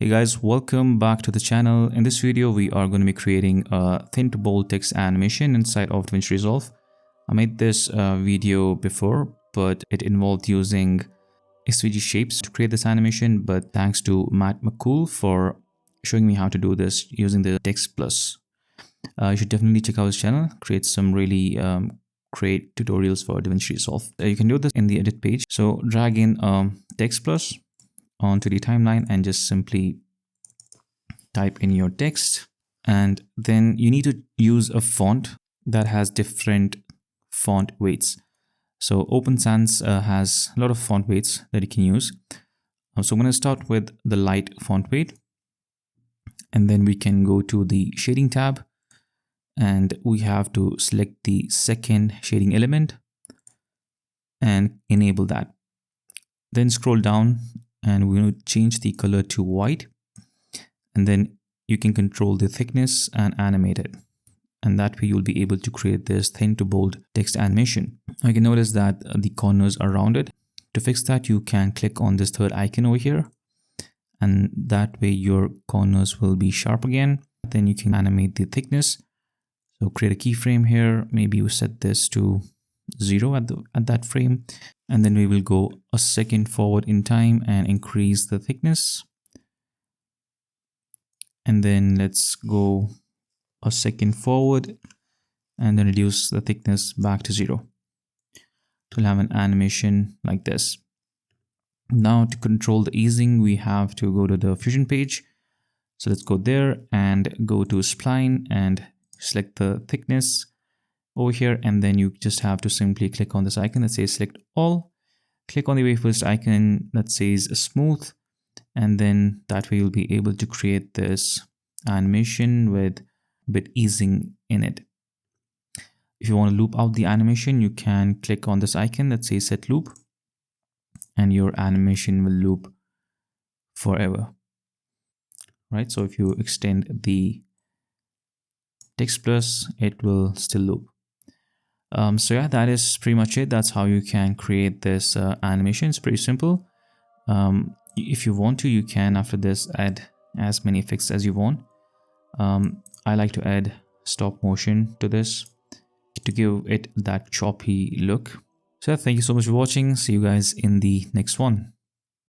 Hey guys, welcome back to the channel. In this video, we are going to be creating a thin to bold text animation inside of Davinci Resolve. I made this video before, but it involved using SVG shapes to create this animation. But thanks to Matt McCool for showing me how to do this using the Text Plus. You should definitely check out his channel, create some really great tutorials for Davinci Resolve. You can do this in the edit page. So drag in Text Plus onto the timeline and just simply type in your text, and then you need to use a font that has different font weights. So Open Sans has a lot of font weights that you can use. So I'm going to start with the light font weight, and then we can go to the shading tab and we have to select the second shading element and enable that. Then scroll down and we're going to change the color to white, and then you can control the thickness and animate it, and that way you'll be able to create this thin to bold text animation. You can notice that the corners are rounded. To fix that, you can click on this third icon over here, and that way your corners will be sharp again. Then you can animate the thickness. So create a keyframe here, maybe you set this to 0 at that frame, and then we will go a second forward in time and increase the thickness, and then let's go a second forward and then reduce the thickness back to 0 to have an animation like this. Now to control the easing, we have to go to the Fusion page. So let's go there and go to Spline and select the thickness over here, and then you just have to simply click on this icon that says select all, click on the very first icon that says smooth, and then that way you'll be able to create this animation with a bit easing in it. If you want to loop out the animation, you can click on this icon that says set loop, and your animation will loop forever, right? So if you extend the Text Plus, it will still loop. So yeah, that is pretty much it. That's how you can create this animation. It's pretty simple. If you want to, you can after this add as many effects as you want. I like to add stop motion to this to give it that choppy look. So thank you so much for watching. See you guys in the next one.